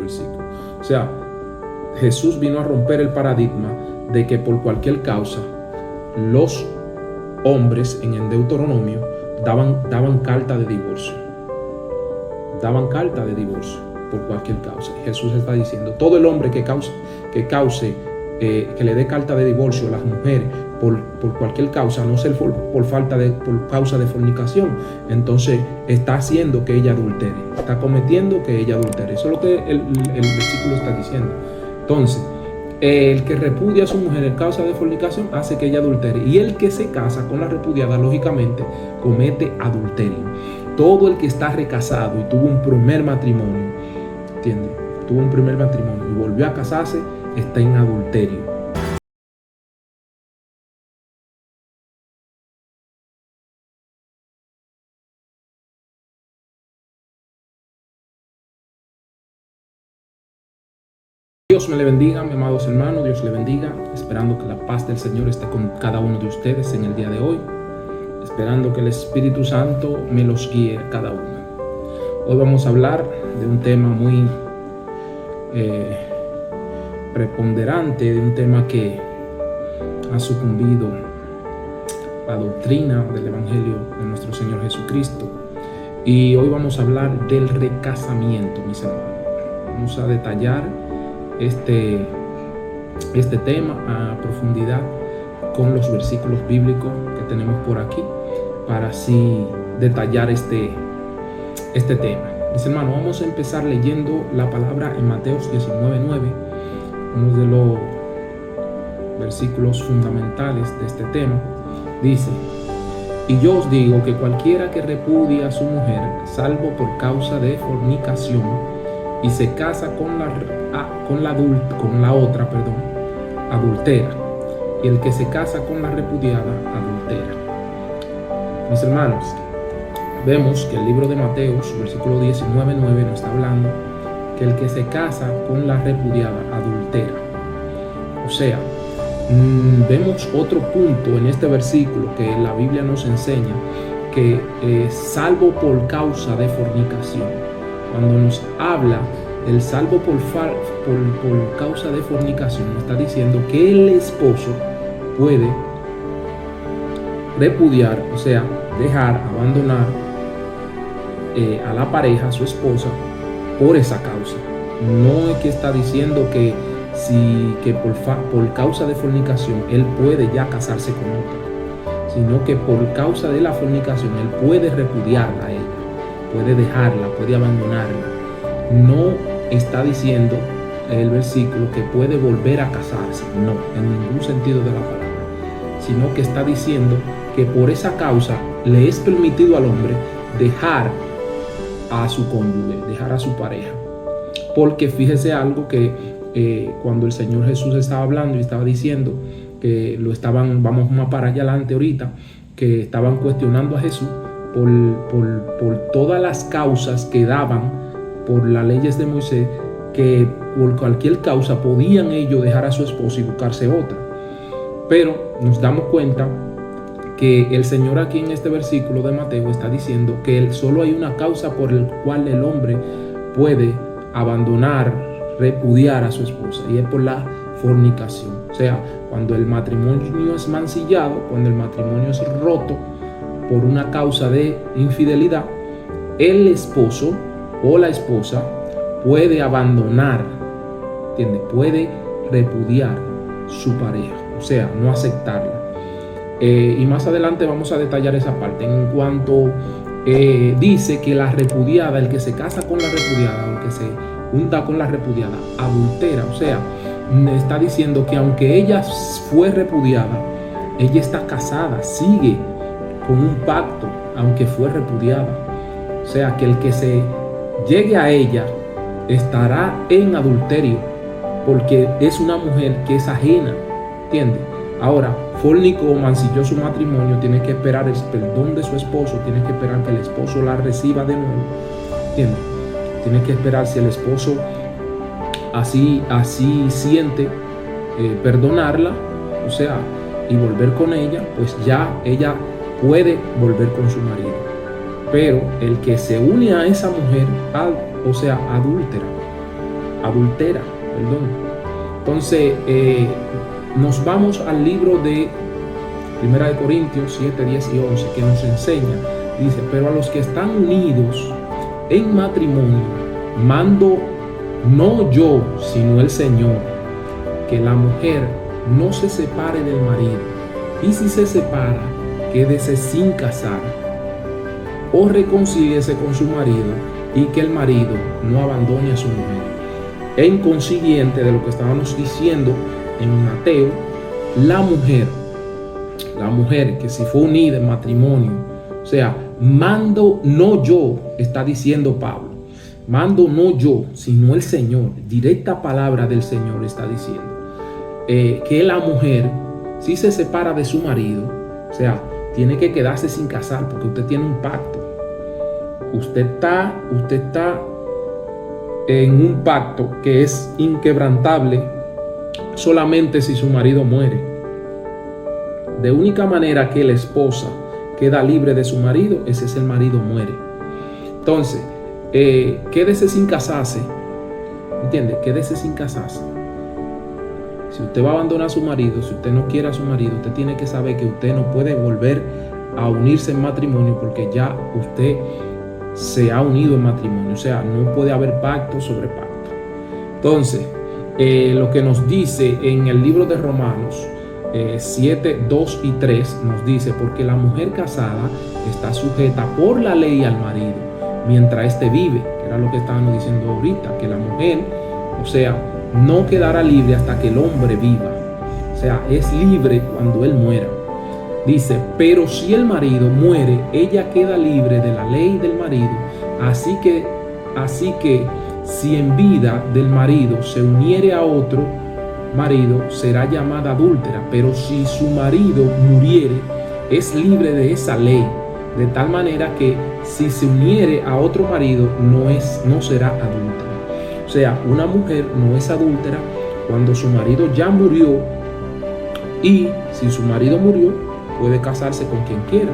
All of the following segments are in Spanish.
versículo. O sea, Jesús vino a romper el paradigma de que por cualquier causa los hombres en el Deuteronomio daban carta de divorcio. Daban carta de divorcio por cualquier causa. Jesús está diciendo, todo el hombre que le dé carta de divorcio a las mujeres por cualquier causa, no ser por causa de fornicación, entonces está haciendo que ella adultere, está cometiendo que ella adultere. Eso es lo que el versículo está diciendo. Entonces, el que repudia a su mujer en causa de fornicación hace que ella adultere, y el que se casa con la repudiada, lógicamente, comete adulterio. Todo el que está recasado y tuvo un primer matrimonio, ¿entiendes? Tuvo un primer matrimonio y volvió a casarse, está en adulterio. Dios me le bendiga, mis amados hermanos, Dios le bendiga, esperando que la paz del Señor esté con cada uno de ustedes en el día de hoy, esperando que el Espíritu Santo me los guíe a cada uno. Hoy vamos a hablar de un tema muy preponderante, de un tema que ha sucumbido la doctrina del Evangelio de nuestro Señor Jesucristo. Y hoy vamos a hablar del recasamiento, mis hermanos. Vamos a detallar este tema a profundidad con los versículos bíblicos que tenemos por aquí para así detallar este tema. Mis hermanos, vamos a empezar leyendo la palabra en Mateos 19:9, uno de los versículos fundamentales de este tema. Dice: y yo os digo que cualquiera que repudia a su mujer, salvo por causa de fornicación, y se casa con la otra, adultera. Y el que se casa con la repudiada, adultera. Mis hermanos, vemos que el libro de Mateos, versículo 19:9, nos está hablando que el que se casa con la repudiada, adultera. O sea, vemos otro punto en este versículo que la Biblia nos enseña, que salvo por causa de fornicación. Cuando nos habla del salvo por causa de fornicación, está diciendo que el esposo puede repudiar, o sea, dejar, abandonar a la pareja, a su esposa, por esa causa. No es que está diciendo que por causa de fornicación él puede ya casarse con otra, sino que por causa de la fornicación él puede repudiarla a ella, puede dejarla, puede abandonarla. No está diciendo el versículo que puede volver a casarse, no, en ningún sentido de la palabra, sino que está diciendo que por esa causa le es permitido al hombre dejar a su cónyuge, dejar a su pareja. Porque fíjese algo que cuando el Señor Jesús estaba hablando y estaba diciendo que vamos más para allá adelante ahorita, que estaban cuestionando a Jesús por todas las causas que daban por las leyes de Moisés, que por cualquier causa podían ellos dejar a su esposa y buscarse otra. Pero nos damos cuenta que el Señor aquí en este versículo de Mateo está diciendo que solo hay una causa por la cual el hombre puede abandonar, repudiar a su esposa, y es por la fornicación. O sea, cuando el matrimonio es mancillado, cuando el matrimonio es roto por una causa de infidelidad, el esposo o la esposa puede abandonar, ¿entiende? Puede repudiar su pareja, o sea, no aceptarla. Y más adelante vamos a detallar esa parte. En cuanto dice que la repudiada, el que se casa con la repudiada, o el que se junta con la repudiada, adultera, o sea, está diciendo que aunque ella fue repudiada, ella está casada, sigue con un pacto, aunque fue repudiada. O sea, que el que se llegue a ella estará en adulterio, porque es una mujer que es ajena, ¿entiendes? Ahora, fornicó, mancilló su matrimonio, tiene que esperar el perdón de su esposo, tiene que esperar que el esposo la reciba de nuevo, ¿entiendes? Tiene que esperar, si el esposo así siente perdonarla, o sea, y volver con ella, pues ya ella puede volver con su marido. Pero el que se une a esa mujer, o sea, adúltera, adultera, perdón. Entonces, nos vamos al libro de 1 Corintios 7, 10 y 11, que nos enseña, dice, pero a los que están unidos en matrimonio, mando no yo, sino el Señor, que la mujer no se separe del marido, y si se separa, quédese sin casar, o reconcíliese con su marido, y que el marido no abandone a su mujer. En consiguiente de lo que estábamos diciendo en Mateo, la mujer que si fue unida en matrimonio, o sea, mando no yo, está diciendo Pablo, mando no yo, sino el Señor, directa palabra del Señor está diciendo, que la mujer, si se separa de su marido, o sea, tiene que quedarse sin casar, porque usted tiene un pacto. Usted está en un pacto que es inquebrantable solamente si su marido muere. De única manera que la esposa queda libre de su marido, ese es el marido muere. Entonces, quédese sin casarse. ¿Entiende? Quédese sin casarse. Si usted va a abandonar a su marido, si usted no quiere a su marido, usted tiene que saber que usted no puede volver a unirse en matrimonio porque ya usted se ha unido en matrimonio. O sea, no puede haber pacto sobre pacto. Entonces, lo que nos dice en el libro de Romanos 7, 2 y 3 nos dice, porque la mujer casada está sujeta por la ley al marido mientras éste vive, que era lo que estábamos diciendo ahorita, que la mujer, o sea, no quedará libre hasta que el hombre viva, o sea, es libre cuando él muera. Dice, pero si el marido muere, ella queda libre de la ley del marido, así que si en vida del marido se uniere a otro marido, será llamada adúltera, pero si su marido muriere, es libre de esa ley, de tal manera que si se uniere a otro marido, no será adúltera. O sea, una mujer no es adúltera cuando su marido ya murió, y si su marido murió, puede casarse con quien quiera.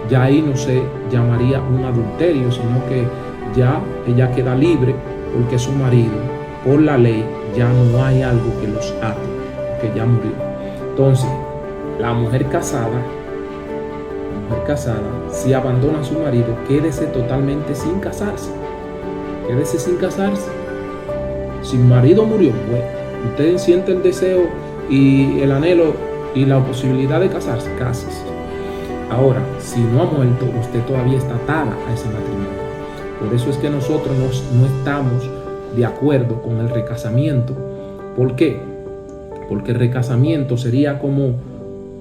Ya ahí no se llamaría un adulterio, sino que ya ella queda libre porque su marido, por la ley, ya no hay algo que los ate, que ya murió. Entonces, la mujer casada, si abandona a su marido, quédese totalmente sin casarse. Quédese sin casarse. Si el marido murió, pues, usted siente el deseo y el anhelo y la posibilidad de casarse, cásese. Ahora, si no ha muerto, usted todavía está atada a ese matrimonio. Por eso es que nosotros no estamos de acuerdo con el recasamiento. ¿Por qué? Porque el recasamiento sería como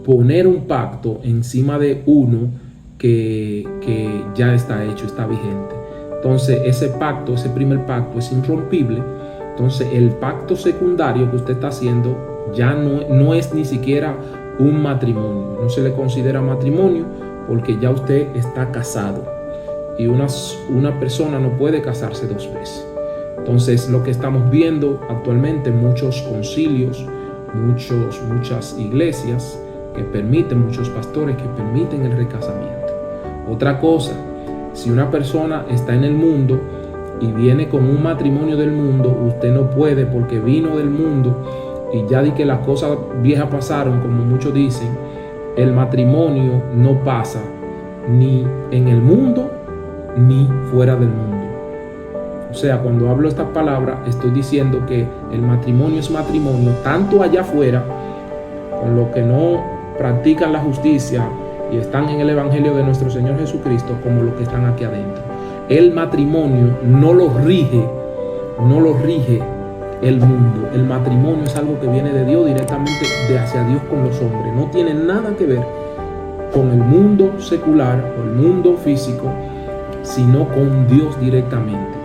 poner un pacto encima de uno que ya está hecho, está vigente. Entonces ese pacto, ese primer pacto es irrompible. Entonces el pacto secundario que usted está haciendo ya no es ni siquiera un matrimonio. No se le considera matrimonio porque ya usted está casado. Y una persona no puede casarse dos veces. Entonces lo que estamos viendo actualmente en muchos concilios, muchas iglesias que permiten, muchos pastores que permiten el recasamiento. Otra cosa, si una persona está en el mundo y viene con un matrimonio del mundo, usted no puede, porque vino del mundo y ya di que las cosas viejas pasaron, como muchos dicen. El matrimonio no pasa ni en el mundo ni fuera del mundo. O sea, cuando hablo estas palabras, estoy diciendo que el matrimonio es matrimonio tanto allá afuera, con los que no practican la justicia y están en el evangelio de nuestro Señor Jesucristo, como los que están aquí adentro. El matrimonio no lo rige el mundo. El matrimonio es algo que viene de Dios, directamente de hacia Dios con los hombres. No tiene nada que ver con el mundo secular o el mundo físico, sino con Dios directamente.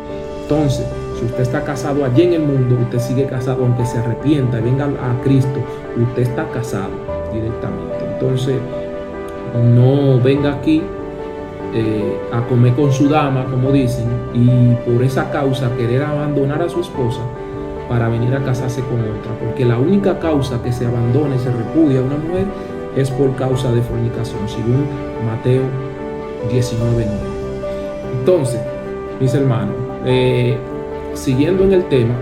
Entonces, si usted está casado allí en el mundo, usted sigue casado aunque se arrepienta y venga a Cristo, usted está casado directamente. Entonces, no venga aquí a comer con su dama, como dicen, y por esa causa querer abandonar a su esposa para venir a casarse con otra, porque la única causa que se abandona y se repudia a una mujer es por causa de fornicación, según Mateo 19:9. Entonces, mis hermanos, siguiendo en el tema,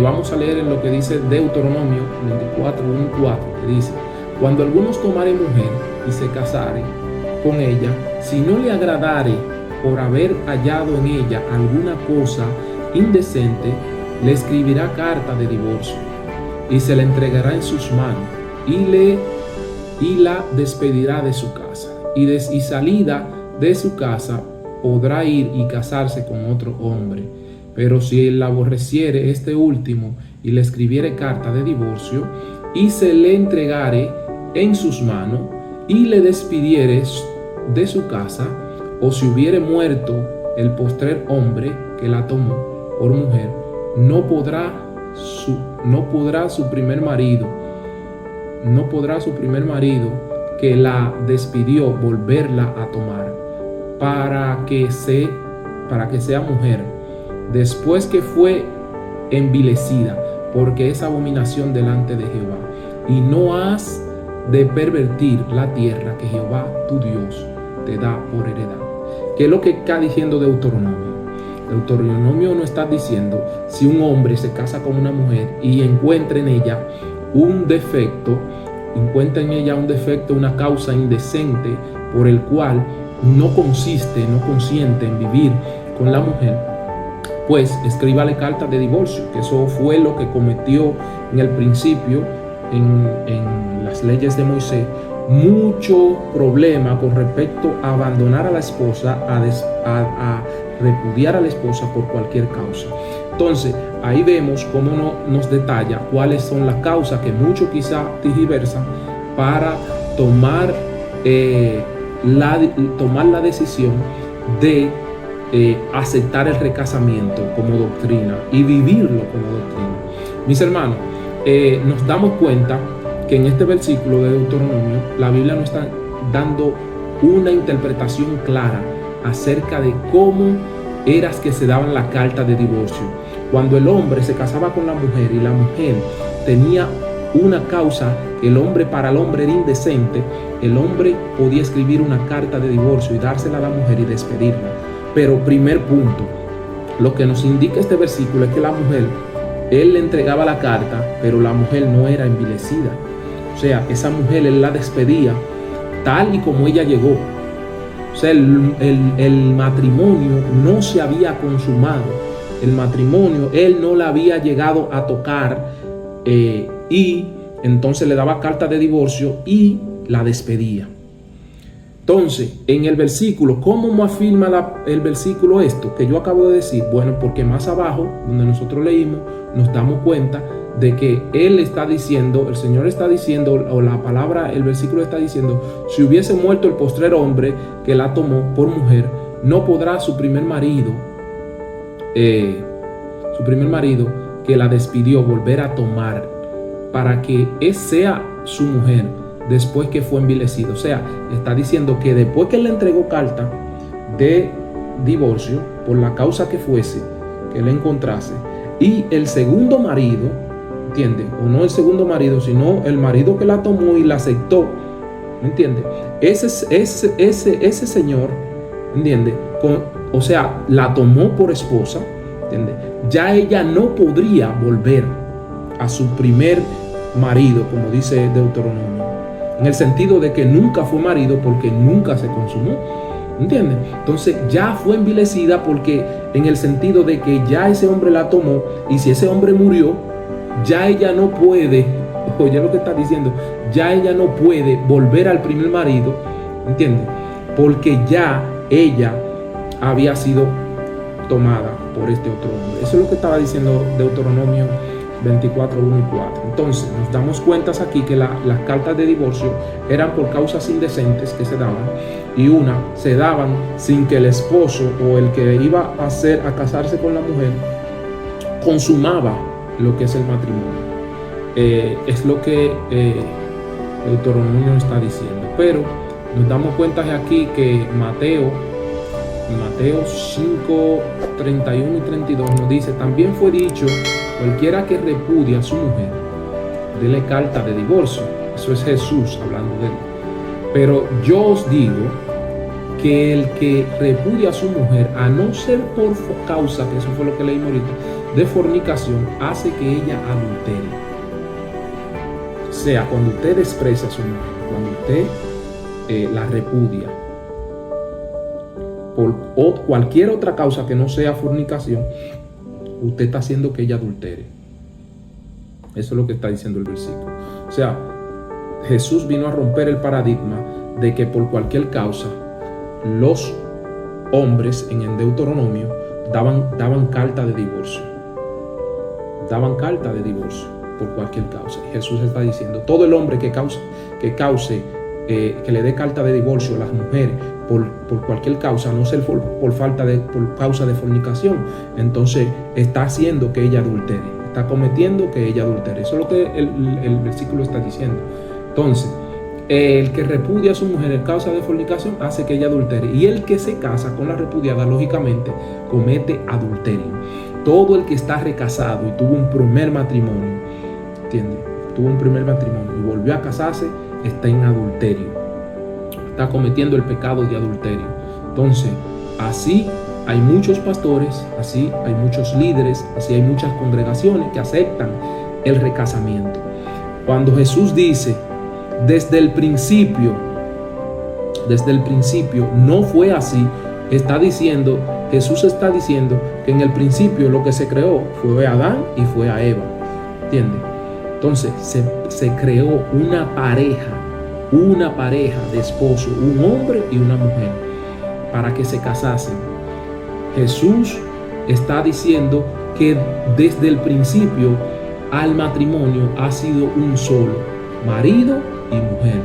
Vamos a leer en lo que dice Deuteronomio 24, 1 y 4, que dice: cuando algunos tomare mujer y se casare con ella, si no le agradare por haber hallado en ella alguna cosa indecente, le escribirá carta de divorcio y se la entregará en sus manos y la despedirá de su casa. Y salida de su casa podrá ir y casarse con otro hombre. Pero si él la aborreciere este último y le escribiere carta de divorcio y se le entregare en sus manos y le despidiere de su casa, o si hubiere muerto el postrer hombre que la tomó por mujer, no podrá su primer marido que la despidió volverla a tomar para que sea mujer, después que fue envilecida, porque es abominación delante de Jehová. Y no has de pervertir la tierra que Jehová tu Dios te da por heredad. ¿Qué es lo que está diciendo Deuteronomio? Deuteronomio no está diciendo si un hombre se casa con una mujer y encuentra en ella un defecto, una causa indecente por el cual no consiente en vivir con la mujer, pues escríbale carta de divorcio, que eso fue lo que cometió en el principio en las leyes de Moisés. Mucho problema con respecto a abandonar a la esposa, a repudiar a la esposa por cualquier causa. Entonces, ahí vemos cómo nos detalla cuáles son las causas que muchos quizá tergiversan para tomar la decisión de aceptar el recasamiento como doctrina y vivirlo como doctrina. Mis hermanos, nos damos cuenta que en este versículo de Deuteronomio la Biblia nos está dando una interpretación clara acerca de cómo eras que se daban la carta de divorcio. Cuando el hombre se casaba con la mujer y la mujer tenía una causa que para el hombre era indecente, el hombre podía escribir una carta de divorcio y dársela a la mujer y despedirla. Pero primer punto, lo que nos indica este versículo es que la mujer, él le entregaba la carta, pero la mujer no era envilecida. O sea, esa mujer él la despedía tal y como ella llegó. O sea, el matrimonio no se había consumado. El matrimonio, él no la había llegado a tocar y entonces le daba carta de divorcio y la despedía. Entonces, en el versículo, ¿cómo afirma el versículo esto que yo acabo de decir? Bueno, porque más abajo, donde nosotros leímos, nos damos cuenta de que él está diciendo, el Señor está diciendo, o la palabra, el versículo está diciendo: si hubiese muerto el postrer hombre que la tomó por mujer, no podrá su primer marido que la despidió volver a tomar para que sea su mujer después que fue envilecido. O sea, está diciendo que después que él le entregó carta de divorcio por la causa que fuese que él encontrase, y el segundo marido, ¿entiende? O no el segundo marido, sino el marido que la tomó y la aceptó, ¿me entiende? Ese señor, ¿entiende? O sea, la tomó por esposa, ¿entiende? Ya ella no podría volver a su primer marido, como dice Deuteronomio, en el sentido de que nunca fue marido porque nunca se consumó, ¿entiendes? Entonces ya fue envilecida porque en el sentido de que ya ese hombre la tomó, y si ese hombre murió, ya ella no puede, oye lo que está diciendo, ya ella no puede volver al primer marido, ¿entiendes? Porque ya ella había sido tomada por este otro hombre. Eso es lo que estaba diciendo Deuteronomio 24, 1 y 4. Entonces nos damos cuenta aquí que las cartas de divorcio eran por causas indecentes que se daban, y se daban sin que el esposo o el que iba a casarse con la mujer consumaba lo que es el matrimonio. Es lo que Deuteronomio está diciendo. Pero nos damos cuenta aquí que Mateo 5, 31 y 32 nos dice: también fue dicho, cualquiera que repudia a su mujer, dele carta de divorcio. Eso es Jesús hablando de él. Pero yo os digo que el que repudia a su mujer, a no ser por causa, que eso fue lo que leímos ahorita, de fornicación hace que ella adultere. O sea, cuando usted desprecia a su mujer, cuando usted la repudia por cualquier otra causa que no sea fornicación, usted está haciendo que ella adultere. Eso es lo que está diciendo el versículo. O sea, Jesús vino a romper el paradigma de que por cualquier causa los hombres en el Deuteronomio daban carta de divorcio. Daban carta de divorcio por cualquier causa. Jesús está diciendo, todo el hombre que le dé carta de divorcio a las mujeres por cualquier causa, no ser por causa de fornicación, entonces está haciendo que ella adultere, está cometiendo que ella adultere. Eso es lo que el versículo está diciendo. Entonces, el que repudia a su mujer en causa de fornicación hace que ella adultere, y el que se casa con la repudiada, lógicamente, comete adulterio. Todo el que está recasado y tuvo un primer matrimonio, ¿entiendes? Tuvo un primer matrimonio y volvió a casarse, está en adulterio, está cometiendo el pecado de adulterio. Entonces, así hay muchos pastores, así hay muchos líderes, así hay muchas congregaciones que aceptan el recasamiento. Cuando Jesús dice, desde el principio no fue así, Jesús está diciendo que en el principio lo que se creó fue a Adán y fue a Eva, ¿entiendes? Entonces se creó una pareja de esposo, un hombre y una mujer, para que se casasen. Jesús está diciendo que desde el principio al matrimonio ha sido un solo, marido y mujer,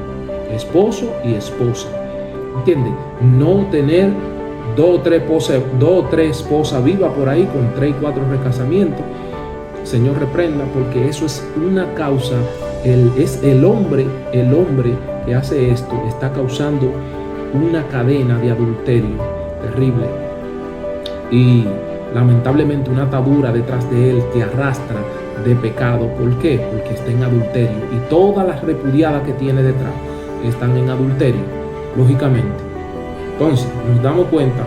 esposo y esposa, ¿entiendes? No tener dos o tres esposas vivas por ahí con 3 y 4 recasamientos. Señor reprenda, porque eso es una causa. Es el hombre que hace esto, está causando una cadena de adulterio terrible y lamentablemente una atadura detrás de él que arrastra de pecado. ¿Por qué? Porque está en adulterio, y todas las repudiadas que tiene detrás están en adulterio, lógicamente. Entonces nos damos cuenta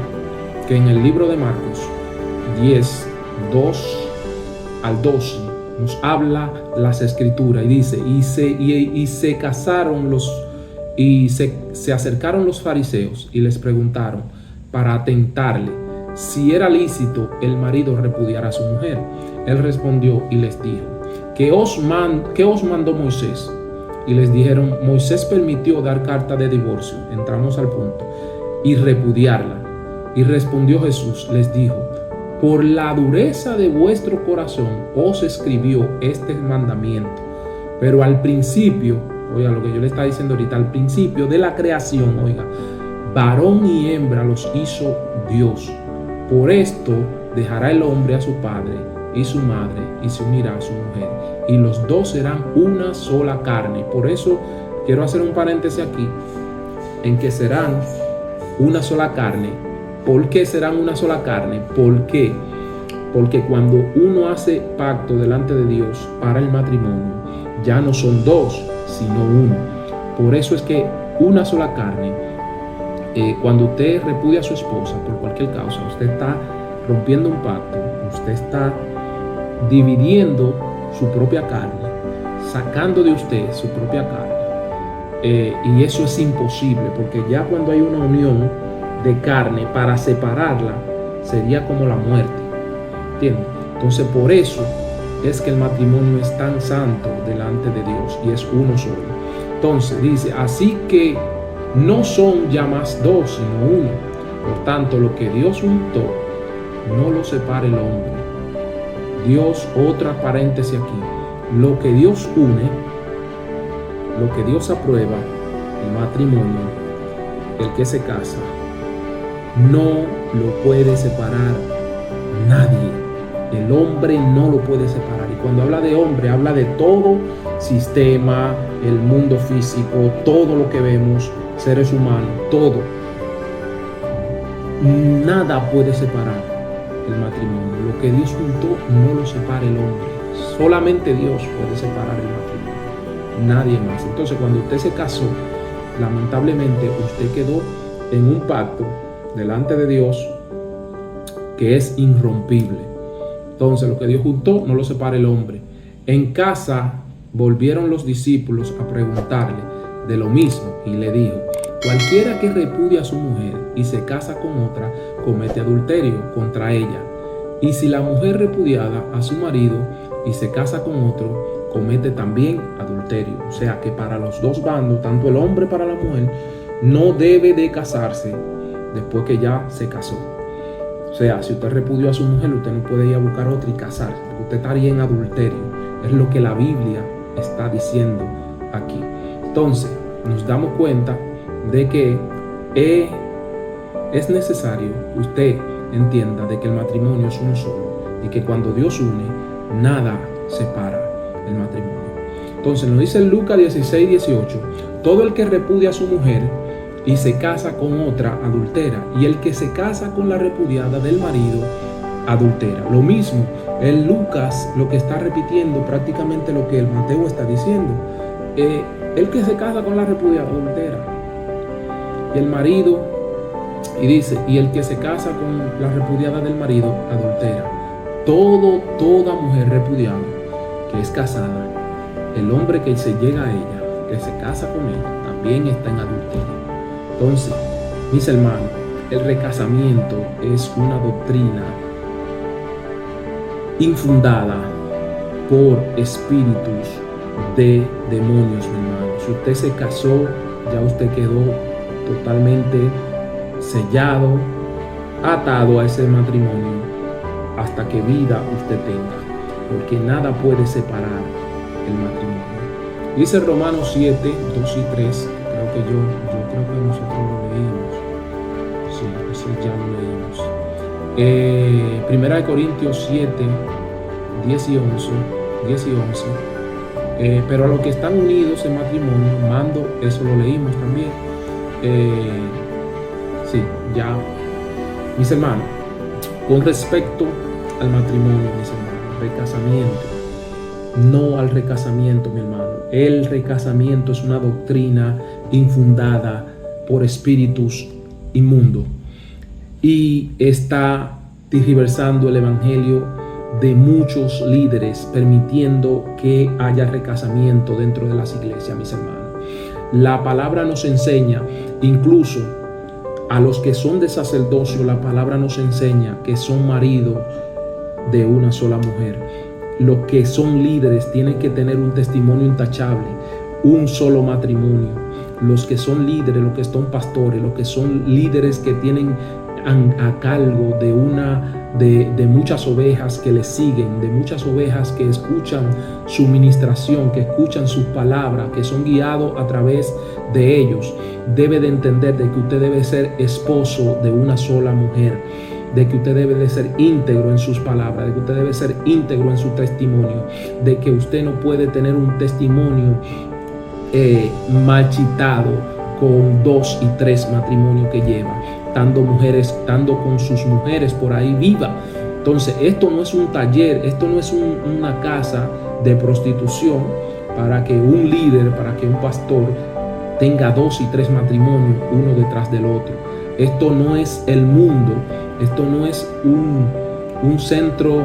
que en el libro de Marcos 10, 2 al 12 nos habla las escrituras y dice, se acercaron los fariseos y les preguntaron para tentarle si era lícito el marido repudiar a su mujer. Él respondió y les dijo, ¿qué os mandó Moisés? Y les dijeron, Moisés permitió dar carta de divorcio, entramos al punto, y repudiarla. Y respondió Jesús, les dijo, por la dureza de vuestro corazón os escribió este mandamiento. Pero al principio, oiga lo que yo le estaba diciendo ahorita, al principio de la creación, oiga, varón y hembra los hizo Dios. Por esto dejará el hombre a su padre y su madre y se unirá a su mujer, y los dos serán una sola carne. Por eso quiero hacer un paréntesis aquí, en que serán una sola carne. ¿Por qué serán una sola carne? ¿Por qué? Porque cuando uno hace pacto delante de Dios para el matrimonio, ya no son dos, sino uno. Por eso es que una sola carne, cuando usted repudia a su esposa por cualquier causa, usted está rompiendo un pacto, usted está dividiendo su propia carne, sacando de usted su propia carne. Y eso es imposible, porque ya cuando hay una unión de carne, para separarla sería como la muerte, ¿entiendes? Entonces por eso es que el matrimonio es tan santo delante de Dios y es uno solo. Entonces dice, así que no son ya más dos, sino uno. Por tanto, lo que Dios juntó, no lo separe el hombre. Dios, otra paréntesis aquí, lo que Dios une, lo que Dios aprueba, el matrimonio, el que se casa, no lo puede separar nadie. El hombre no lo puede separar. Y cuando habla de hombre, habla de todo sistema, el mundo físico, todo lo que vemos, seres humanos, todo. Nada puede separar el matrimonio. Lo que Dios juntó, no lo separa el hombre. Solamente Dios puede separar el matrimonio, nadie más. Entonces, cuando usted se casó, lamentablemente usted quedó en un pacto delante de Dios que es irrompible. Entonces, lo que Dios juntó, no lo separa el hombre. En casa volvieron los discípulos a preguntarle de lo mismo y le dijo: cualquiera que repudia a su mujer y se casa con otra, comete adulterio contra ella. Y si la mujer repudiada a su marido y se casa con otro, comete también adulterio. O sea que para los dos bandos, tanto el hombre para la mujer, no debe de casarse después que ya se casó. O sea, si usted repudió a su mujer, usted no puede ir a buscar otra y casarse, porque usted estaría en adulterio. Es lo que la Biblia está diciendo aquí. Entonces, nos damos cuenta de que es necesario que usted entienda de que el matrimonio es uno solo y que cuando Dios une, nada separa el matrimonio. Entonces nos dice en Lucas 16:18, todo el que repudia a su mujer y se casa con otra adultera, y el que se casa con la repudiada del marido adultera. Lo mismo, en Lucas lo que está repitiendo prácticamente lo que el Mateo está diciendo. El que se casa con la repudiada adultera, y el marido, y dice, y el que se casa con la repudiada del marido adultera. Toda mujer repudiada que es casada, el hombre que se llega a ella, que se casa con ella, también está en adulterio. Entonces, mis hermanos, el recasamiento es una doctrina infundada por espíritus de demonios, mi hermano. Si usted se casó, ya usted quedó totalmente sellado, atado a ese matrimonio hasta que vida usted tenga, porque nada puede separar el matrimonio. Dice Romanos 7, 2 y 3, creo que nosotros lo leímos. Sí, ese ya lo leímos. Primera de Corintios 7, 10 y 11. Pero a los que están unidos en matrimonio, mando, eso lo leímos también. Sí, ya. Mis hermanos, con respecto al matrimonio, mis hermanos, recasamiento, no al recasamiento, mi hermano. El recasamiento es una doctrina infundada por espíritus inmundos y está tergiversando el evangelio de muchos líderes, permitiendo que haya recasamiento dentro de las iglesias, mis hermanos. La palabra nos enseña, incluso a los que son de sacerdocio, la palabra nos enseña que son maridos de una sola mujer. Los que son líderes tienen que tener un testimonio intachable, un solo matrimonio. Los que son líderes, los que son pastores, los que son líderes que tienen a cargo de muchas ovejas que les siguen, de muchas ovejas que escuchan su ministración, que escuchan sus palabras, que son guiados a través de ellos, debe de entender de que usted debe ser esposo de una sola mujer, de que usted debe de ser íntegro en sus palabras, de que usted debe ser íntegro en su testimonio, de que usted no puede tener un testimonio marchitado con 2 y 3 matrimonios que lleva, estando con sus mujeres por ahí viva. Entonces, esto no es un taller, esto no es una casa de prostitución para que un líder, para que un pastor tenga 2 y 3 matrimonios uno detrás del otro. Esto no es el mundo, esto no es un centro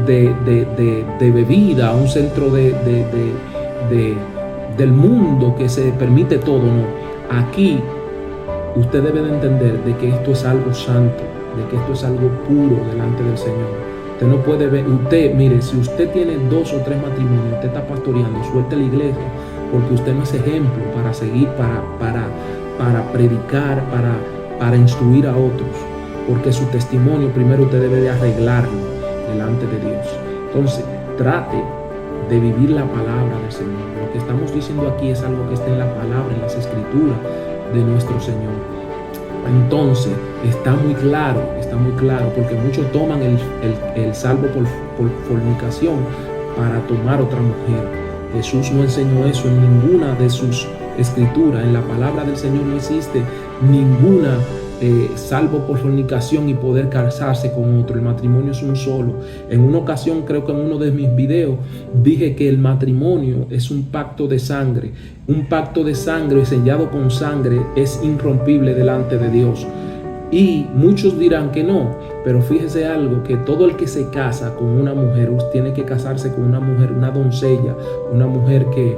de bebida, un centro del mundo que se permite todo, no. Aquí usted debe de entender de que esto es algo santo, de que esto es algo puro delante del Señor. Usted no puede ver, mire, si usted tiene 2 o 3 matrimonios, usted está pastoreando, suelte la iglesia, porque usted no es ejemplo para seguir, para predicar, para instruir a otros, porque su testimonio primero usted debe de arreglarlo delante de Dios. Entonces, trate de vivir la palabra del Señor. Lo que estamos diciendo aquí es algo que está en la palabra, en las escrituras de nuestro Señor. Entonces, está muy claro, porque muchos toman el salvo por fornicación para tomar otra mujer. Jesús no enseñó eso en ninguna de sus escrituras. En la palabra del Señor no existe ninguna salvo por fornicación y poder casarse con otro. El matrimonio es un solo. En una ocasión, creo que en uno de mis videos, dije que el matrimonio es un pacto de sangre. Un pacto de sangre sellado con sangre es irrompible delante de Dios. Y muchos dirán que no, pero fíjese algo, que todo el que se casa con una mujer, tiene que casarse con una mujer, una doncella, una mujer que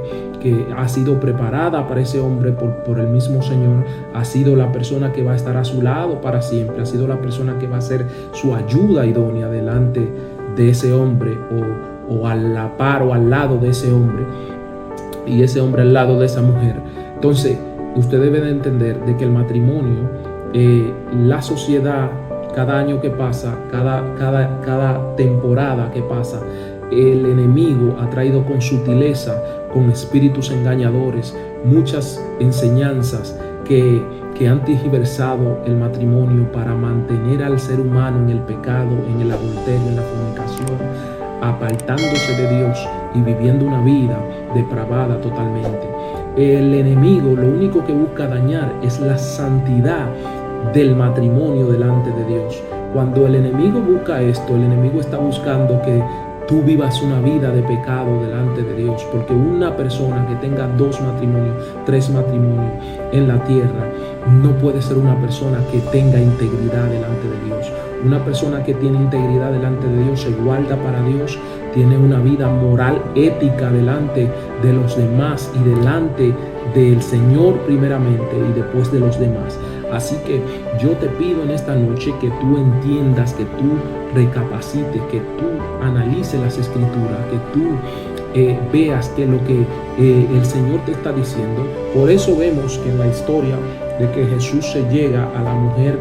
ha sido preparada para ese hombre por el mismo Señor, ha sido la persona que va a estar a su lado para siempre, ha sido la persona que va a ser su ayuda idónea delante de ese hombre o a la par o al lado de ese hombre, y ese hombre al lado de esa mujer. Entonces, usted debe de entender de que el matrimonio, la sociedad, cada año que pasa, cada temporada que pasa, el enemigo ha traído con sutileza, con espíritus engañadores, muchas enseñanzas que han tergiversado el matrimonio para mantener al ser humano en el pecado, en el adulterio, en la fornicación, apartándose de Dios y viviendo una vida depravada totalmente. El enemigo lo único que busca dañar es la santidad del matrimonio delante de Dios. Cuando el enemigo busca esto, el enemigo está buscando que tú vivas una vida de pecado delante de Dios, porque una persona que tenga 2 matrimonios, 3 matrimonios en la tierra, no puede ser una persona que tenga integridad delante de Dios. Una persona que tiene integridad delante de Dios se guarda para Dios, tiene una vida moral, ética delante de los demás y delante del Señor primeramente y después de los demás. Así que yo te pido en esta noche que tú entiendas, que tú recapacites, que tú analices las escrituras, que tú veas que lo que el Señor te está diciendo. Por eso vemos que en la historia de que Jesús se llega a la mujer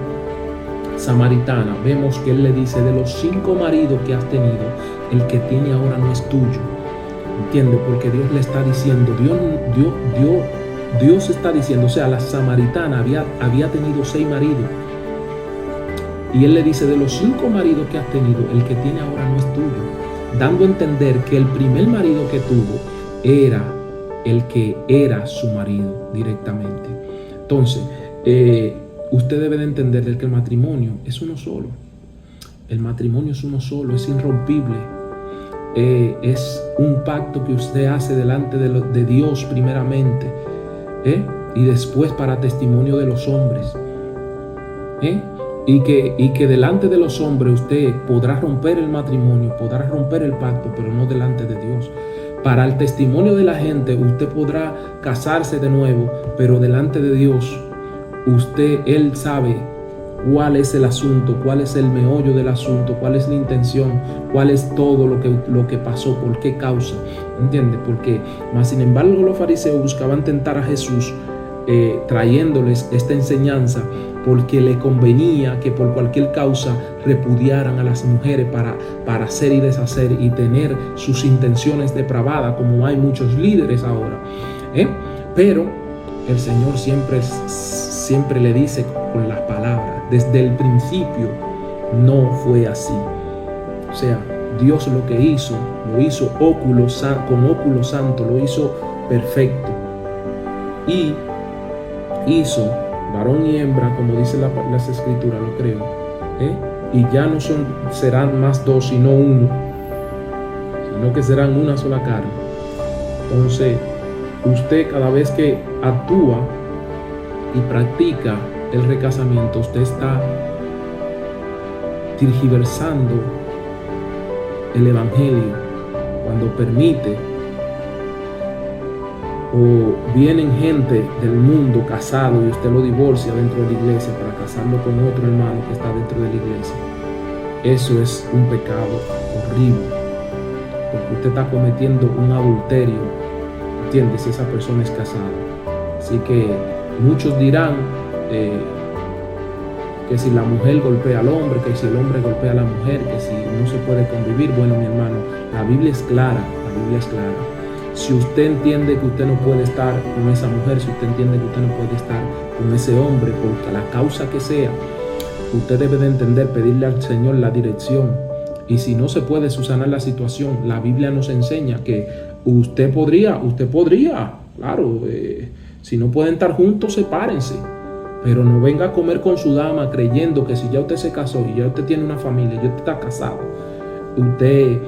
samaritana, vemos que Él le dice: de los 5 maridos que has tenido, el que tiene ahora no es tuyo. ¿Entiendes? Porque Dios le está diciendo, Dios está diciendo, o sea, la samaritana había tenido 6 maridos. Y Él le dice: de los 5 maridos que has tenido, el que tiene ahora no es tuyo. Dando a entender que el primer marido que tuvo era el que era su marido directamente. Entonces, usted debe de entender que el matrimonio es uno solo. El matrimonio es uno solo, es irrompible. Es un pacto que usted hace delante de Dios primeramente, y después para testimonio de los hombres. Y que delante de los hombres usted podrá romper el matrimonio, podrá romper el pacto, pero no delante de Dios. Para el testimonio de la gente usted podrá casarse de nuevo, pero delante de Dios Él sabe cuál es el asunto, cuál es el meollo del asunto, cuál es la intención, cuál es todo lo que pasó, por qué causa. ¿Entiende? Porque, más sin embargo, los fariseos buscaban tentar a Jesús trayéndoles esta enseñanza porque le convenía que por cualquier causa repudiaran a las mujeres para hacer y deshacer y tener sus intenciones depravadas, como hay muchos líderes ahora. Pero el Señor siempre le dice con las palabras, desde el principio no fue así. O sea, Dios lo que hizo, lo hizo con óculo santo, lo hizo perfecto. Y hizo varón y hembra, como dice las escrituras, lo creo. Y ya no serán más 2, sino 1, sino que serán una sola carne. Entonces, usted cada vez que actúa y practica el recasamiento, usted está tergiversando el evangelio cuando permite, o vienen gente del mundo casado y usted lo divorcia dentro de la iglesia para casarlo con otro hermano que está dentro de la iglesia. Eso es un pecado horrible, porque usted está cometiendo un adulterio, ¿entiendes? Si esa persona es casada. Así que muchos dirán que si la mujer golpea al hombre, que si el hombre golpea a la mujer, que si no se puede convivir. Bueno, mi hermano, la Biblia es clara, la Biblia es clara. Si usted entiende que usted no puede estar con esa mujer, si usted entiende que usted no puede estar con ese hombre, por la causa que sea, usted debe de entender, pedirle al Señor la dirección. Y si no se puede subsanar la situación, la Biblia nos enseña que usted podría, claro, si no pueden estar juntos, sepárense. Pero no venga a comer con su dama creyendo que si ya usted se casó y ya usted tiene una familia, ya usted está casado, usted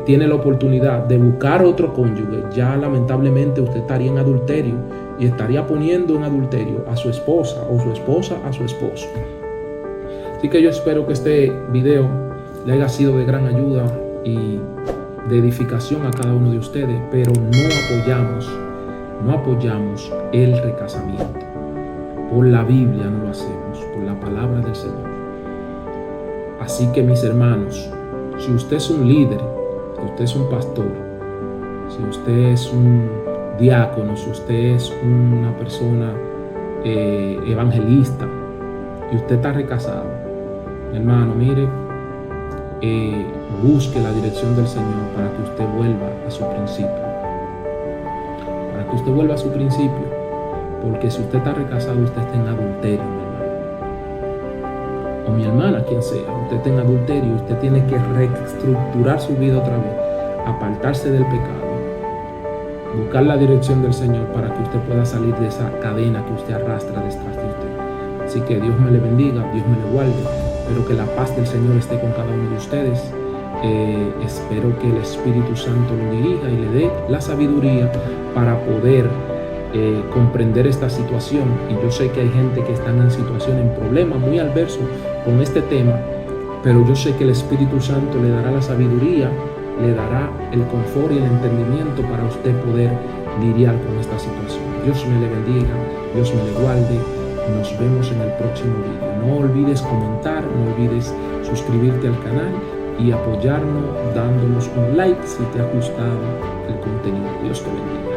tiene la oportunidad de buscar otro cónyuge. Ya lamentablemente usted estaría en adulterio y estaría poniendo en adulterio a su esposa o su esposa a su esposo. Así que yo espero que este video le haya sido de gran ayuda y de edificación a cada uno de ustedes, pero no apoyamos el recasamiento. Por la Biblia no lo hacemos, por la palabra del Señor. Así que mis hermanos, si usted es un líder, si usted es un pastor, si usted es un diácono, si usted es una persona evangelista y usted está recasado, hermano, mire, busque la dirección del Señor para que usted vuelva a su principio. Para que usted vuelva a su principio. Porque si usted está recasado, usted está en adulterio, mi hermano. O mi hermana, quien sea, usted está en adulterio. Usted tiene que reestructurar su vida otra vez. Apartarse del pecado. Buscar la dirección del Señor para que usted pueda salir de esa cadena que usted arrastra detrás de usted. Así que Dios me le bendiga, Dios me le guarde. Espero que la paz del Señor esté con cada uno de ustedes. Espero que el Espíritu Santo lo dirija y le dé la sabiduría para poder comprender esta situación. Y yo sé que hay gente que están en situación, en problemas muy adversos con este tema, pero yo sé que el Espíritu Santo le dará la sabiduría, le dará el confort y el entendimiento para usted poder lidiar con esta situación. Dios me le bendiga, Dios me le guarde. Nos vemos en el próximo video. No olvides comentar, no olvides suscribirte al canal y apoyarnos dándonos un like si te ha gustado el contenido. Dios te bendiga.